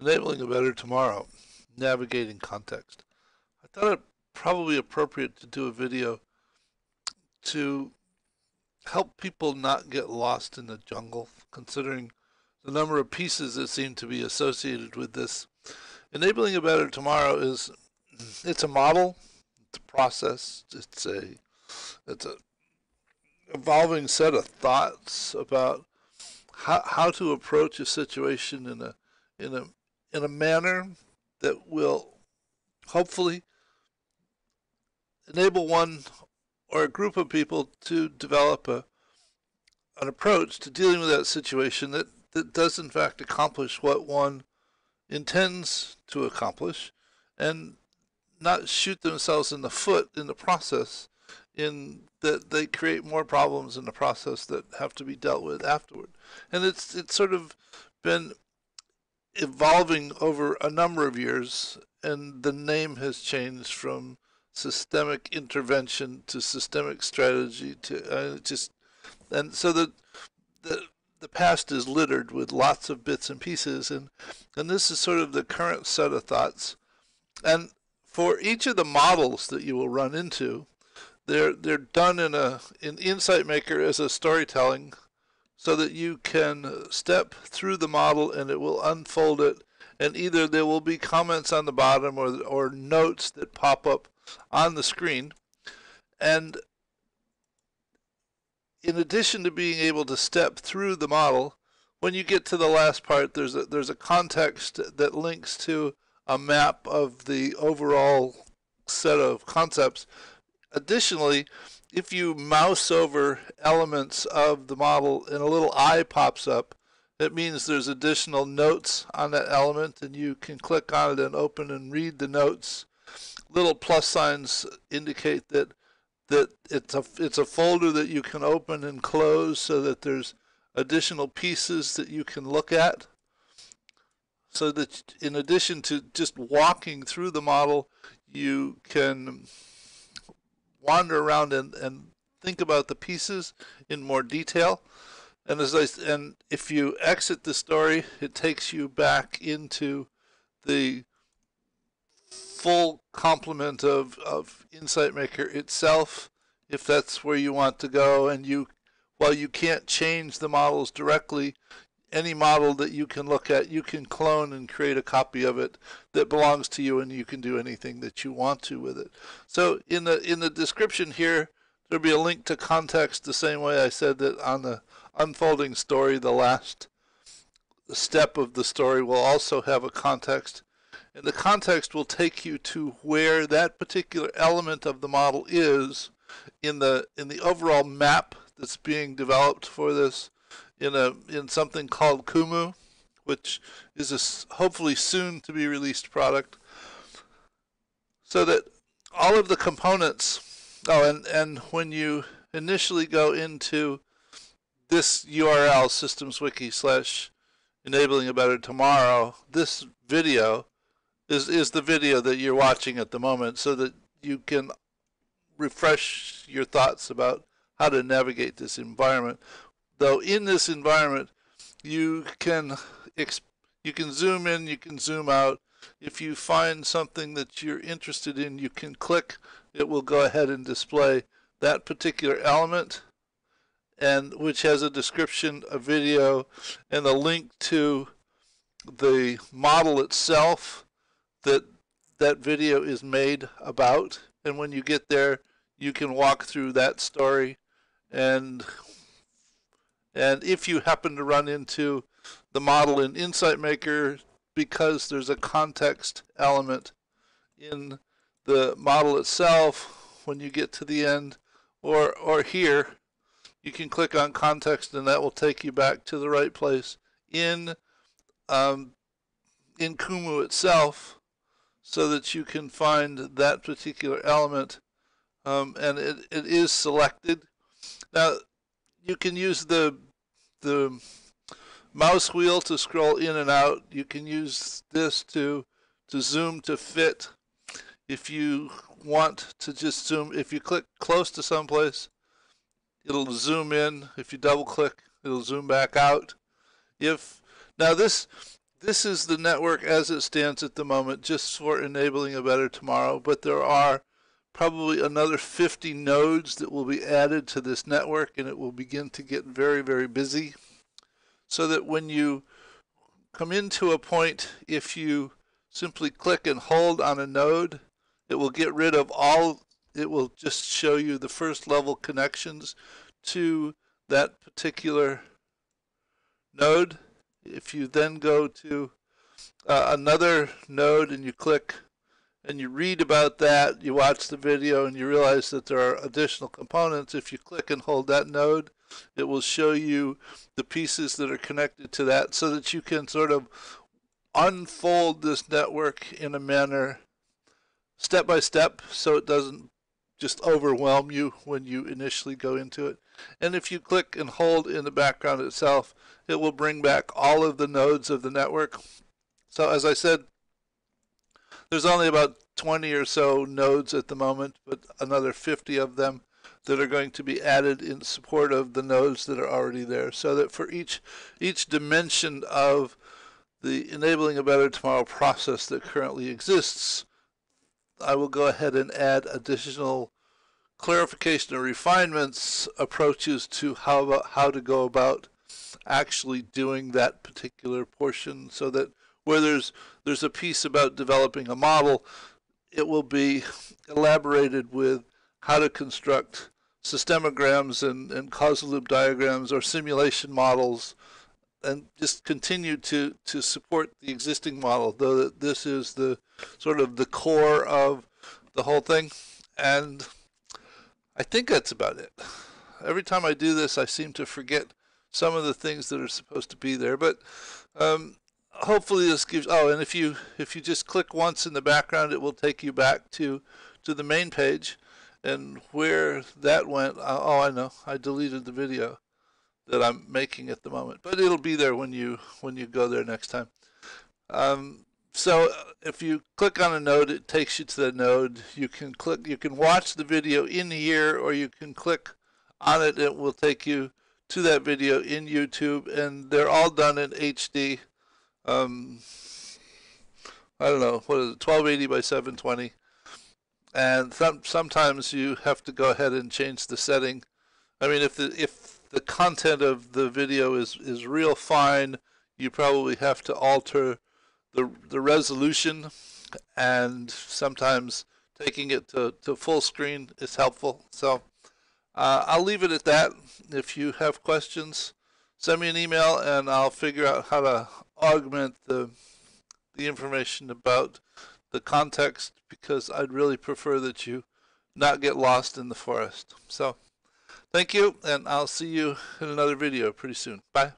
Enabling a Better Tomorrow, Navigating Context. I thought it probably appropriate to do a video to help people not get lost in the jungle, considering the number of pieces that seem to be associated with this. Enabling a Better Tomorrow it's a model, it's a process, it's a evolving set of thoughts about how to approach a situation in a manner that will hopefully enable one or a group of people to develop an approach to dealing with that situation that does in fact accomplish what one intends to accomplish and not shoot themselves in the foot in the process, in that they create more problems in the process that have to be dealt with afterward. And it's sort of been evolving over a number of years, and the name has changed from systemic intervention to systemic strategy to and so the past is littered with lots of bits and pieces, and this is sort of the current set of thoughts. And for each of the models that you will run into, they're done in Insight Maker as a storytelling, so that you can step through the model and it will unfold it, and either there will be comments on the bottom or notes that pop up on the screen. And in addition to being able to step through the model, when you get to the last part, there's a context that links to a map of the overall set of concepts. Additionally, if you mouse over elements of the model and a little eye pops up, it means there's additional notes on that element, and you can click on it and open and read the notes. Little plus signs indicate that it's a folder that you can open and close, so that there's additional pieces that you can look at, so that in addition to just walking through the model, you can wander around and think about the pieces in more detail. And and if you exit the story, it takes you back into the full complement of Insight Maker itself, if that's where you want to go. And while you can't change the models directly, any model that you can look at, you can clone and create a copy of it that belongs to you, and you can do anything that you want to with it. So in the description here, there'll be a link to context, the same way I said that on the unfolding story, the last step of the story will also have a context. And the context will take you to where that particular element of the model is in the overall map that's being developed for this, in something called Kumu, which is a hopefully soon to be released product, so that all of the components. Oh, and when you initially go into this URL, systemswiki / enabling a better tomorrow, this video is the video that you're watching at the moment, so that you can refresh your thoughts about how to navigate this environment. Though in this environment, you can zoom in, you can zoom out. If you find something that you're interested in, you can click. It will go ahead and display that particular element, and which has a description, a video, and a link to the model itself that video is made about. And when you get there, you can walk through that story, and if you happen to run into the model in Insight Maker, because there's a context element in the model itself, when you get to the end, or here, you can click on context, and that will take you back to the right place in Kumu itself, so that you can find that particular element, and it is selected. Now, you can use the mouse wheel to scroll in and out. You can use this to zoom to fit. If you want to just zoom, if you click close to someplace, it'll zoom in. If you double click, it'll zoom back out. Now this This is the network as it stands at the moment, just for enabling a better tomorrow, but there are probably another 50 nodes that will be added to this network, and it will begin to get very, very busy, so that when you come into a point, if you simply click and hold on a node, it will get rid of all, it will just show you the first level connections to that particular node. If you then go to another node and you click and you read about that, you watch the video and you realize that there are additional components. If you click and hold that node, it will show you the pieces that are connected to that, so that you can sort of unfold this network in a manner step by step, so it doesn't just overwhelm you when you initially go into it. And if you click and hold in the background itself, it will bring back all of the nodes of the network. So as I said, there's only about 20 or so nodes at the moment, but another 50 of them that are going to be added in support of the nodes that are already there, so that for each dimension of the Enabling a Better Tomorrow process that currently exists, I will go ahead and add additional clarification or refinements, approaches to how to go about actually doing that particular portion, so that where there's a piece about developing a model, it will be elaborated with how to construct systemograms and causal loop diagrams or simulation models, and just continue to support the existing model, though that this is the sort of the core of the whole thing. And I think that's about it. Every time I do this, I seem to forget some of the things that are supposed to be there, but hopefully this gives, oh, and if you just click once in the background, it will take you back to the main page. And where that went, oh, I know, I deleted the video that I'm making at the moment, but it'll be there when you go there next time. So if you click on a node, it takes you to the node. You can watch the video in here, or you can click on it. It will take you to that video in YouTube, and they're all done in HD. I don't know, what is it, 1280 by 720. And sometimes you have to go ahead and change the setting. I mean, if the content of the video is real fine, you probably have to alter the resolution, and sometimes taking it to full screen is helpful. So I'll leave it at that. If you have questions, send me an email and I'll figure out how to augment the information about the context, because I'd really prefer that you not get lost in the forest. So thank you, and I'll see you in another video pretty soon. Bye.